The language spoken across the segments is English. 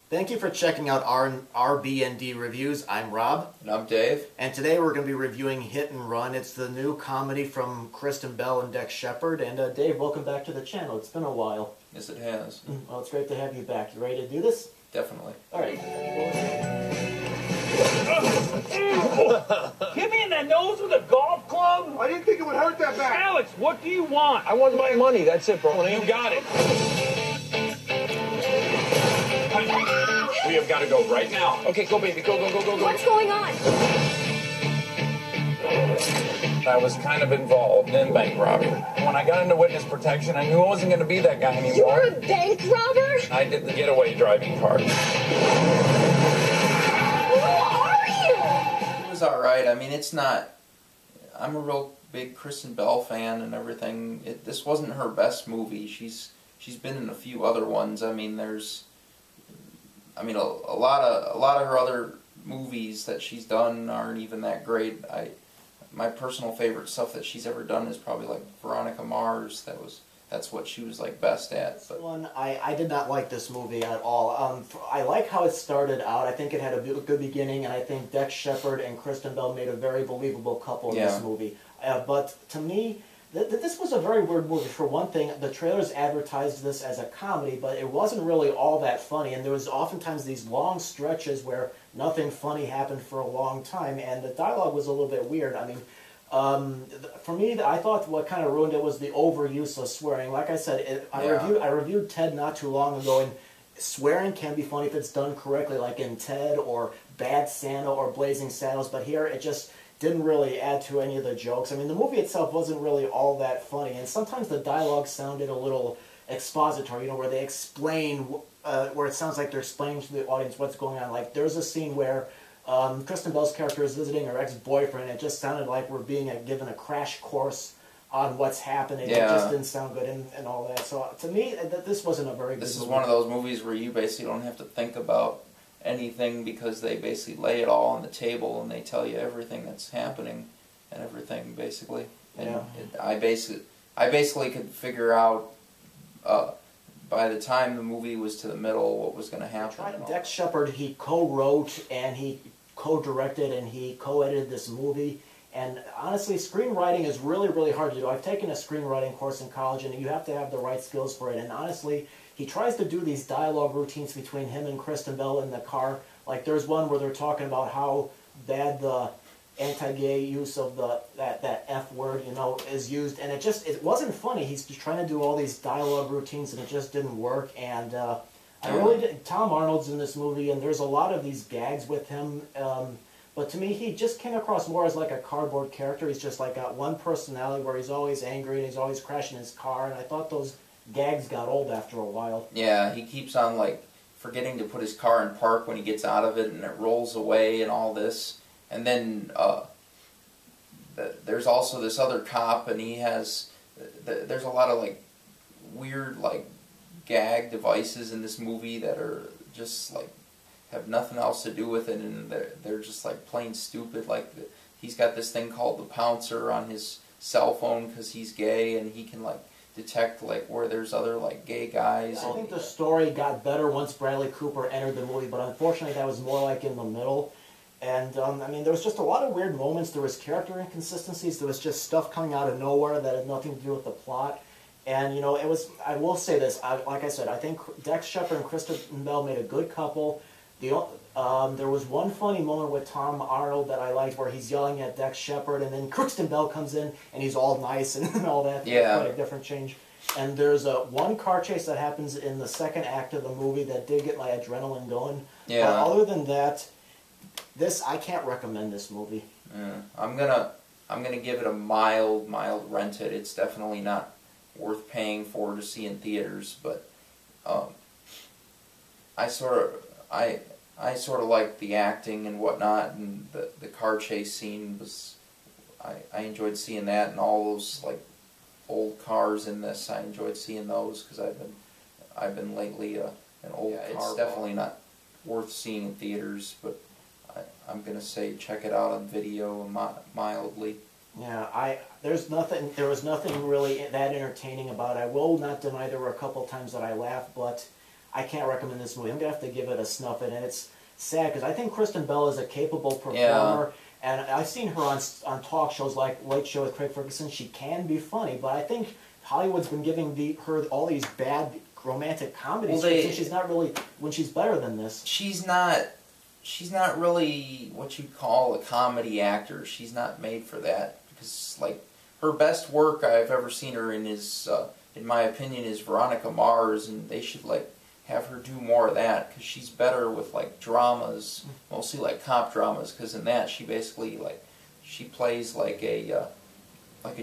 Thank you for checking out our RB&D reviews. I'm Rob. And I'm Dave. And today we're going to be reviewing Hit and Run. It's the new comedy from Kristen Bell and Dex Shepard. And Dave, welcome back to the channel. It's been a while. Yes, it has. Well, it's great to have you back. You ready to do this? Definitely. All right. Hit me in the nose with a golf club? I didn't think it would hurt that bad. Alex, what do you want? I want my money. That's it, bro. You got it. We have got to go right now. Okay, go, baby. Go. What's going on? I was kind of involved in bank robbery. When I got into witness protection, I knew I wasn't going to be that guy anymore. You're a bank robber? I did the getaway driving part. Who are you? It was alright. I mean, it's not... I'm a real big Kristen Bell fan and everything. This wasn't her best movie. She's been in a few other ones. I mean, there's... I mean, a lot of her other movies that she's done aren't even that great. My personal favorite stuff that she's ever done is probably like Veronica Mars. That's what she was like best at. But I did not like this movie at all. I like how it started out. I think it had a good beginning, and I think Dex Shepard and Kristen Bell made a very believable couple in this movie. But to me, this was a very weird movie. For one thing, the trailers advertised this as a comedy, but it wasn't really all that funny, and there was oftentimes these long stretches where nothing funny happened for a long time, and the dialogue was a little bit weird. I mean, for me, I thought what kind of ruined it was the overuse of swearing. Like I said, I reviewed Ted not too long ago, and swearing can be funny if it's done correctly, like in Ted or Bad Santa or Blazing Saddles, but here it just didn't really add to any of the jokes. I mean, the movie itself wasn't really all that funny, and sometimes the dialogue sounded a little expository, you know, where they explain, where it sounds like they're explaining to the audience what's going on. Like, there's a scene where Kristen Bell's character is visiting her ex-boyfriend, and it just sounded like we're being given a crash course on what's happening. It just didn't sound good and all that. So, to me, this wasn't a very good movie. this is one of those movies where you basically don't have to think about anything because they basically lay it all on the table and they tell you everything that's happening and everything basically. And I basically could figure out by the time the movie was to the middle what was going to happen. Dex Shepard, he co-wrote and he co-directed and he co-edited this movie. And honestly, screenwriting is really, really hard to do. I've taken a screenwriting course in college, and you have to have the right skills for it. And honestly, he tries to do these dialogue routines between him and Kristen Bell in the car. Like, there's one where they're talking about how bad the anti-gay use of that F word, you know, is used. And it wasn't funny. He's just trying to do all these dialogue routines, and it just didn't work. And I really did. Tom Arnold's in this movie, and there's a lot of these gags with him. But to me, he just came across more as like a cardboard character. He's just like got one personality where he's always angry and he's always crashing his car. And I thought those gags got old after a while. Yeah, he keeps on like forgetting to put his car in park when he gets out of it, and it rolls away and all this. And then there's also this other cop, and he has there's a lot of like weird like gag devices in this movie that are just like have nothing else to do with it, and they're just like plain stupid. Like he's got this thing called the pouncer on his cell phone because he's gay, and he can like detect like where there's other like gay guys. I think the story got better once Bradley Cooper entered the movie, but unfortunately that was more like in the middle. And I mean, there was just a lot of weird moments. There was character inconsistencies. There was just stuff coming out of nowhere that had nothing to do with the plot. And you know, it was. I will say this. Like I said, I think Dex Shepard and Kristen Bell made a good couple. There was one funny moment with Tom Arnold that I liked where he's yelling at Dex Shepard, and then Kristen Bell comes in and he's all nice and all that. Yeah. Quite a different change. And there's one car chase that happens in the second act of the movie that did get my adrenaline going. Yeah. But other than that, I can't recommend this movie. Yeah. I'm gonna give it a mild rent it. It's definitely not worth paying for to see in theaters, but I sort of like the acting and whatnot, and the car chase scene was, I enjoyed seeing that, and all those like old cars in this. I enjoyed seeing those because I've been lately an old car. It's definitely not worth seeing in theaters, but I'm gonna say check it out on video mildly. Yeah, there was nothing really that entertaining about it. I will not deny there were a couple times that I laughed, but I can't recommend this movie. I'm going to have to give it a snuff it, and it's sad because I think Kristen Bell is a capable performer, and I've seen her on talk shows like Late Show with Craig Ferguson. She can be funny, but I think Hollywood's been giving her all these bad romantic comedy scripts, and she's not really, when she's better than this. She's not really what you'd call a comedy actor. She's not made for that, because like her best work I've ever seen her in is, in my opinion, is Veronica Mars, and they should like have her do more of that, because she's better with like dramas, mostly like cop dramas, because in that she basically like, she plays like a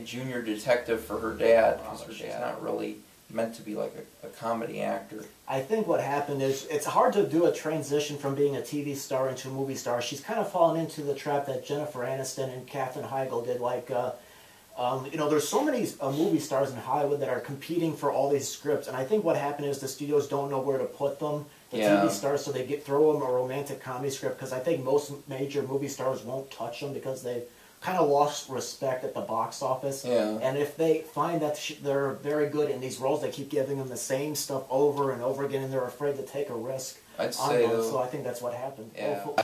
junior detective for her dad, because her dad's not really meant to be like a comedy actor. I think what happened is it's hard to do a transition from being a TV star into a movie star. She's kind of fallen into the trap that Jennifer Aniston and Katherine Heigl did. Like, you know, there's so many movie stars in Hollywood that are competing for all these scripts, and I think what happened is the studios don't know where to put them, the TV stars, so they throw them a romantic comedy script, because I think most major movie stars won't touch them because they've kind of lost respect at the box office. And if they find that they're very good in these roles, they keep giving them the same stuff over and over again, and they're afraid to take a risk on them. So I think that's what happened.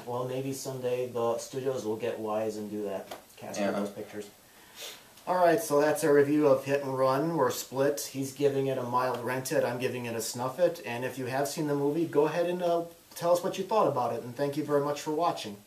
Well, maybe someday the studios will get wise and do that, casting those pictures. Alright, so that's our review of Hit and Run. We're split. He's giving it a mild rent it, I'm giving it a snuff it. And if you have seen the movie, go ahead and tell us what you thought about it. And thank you very much for watching.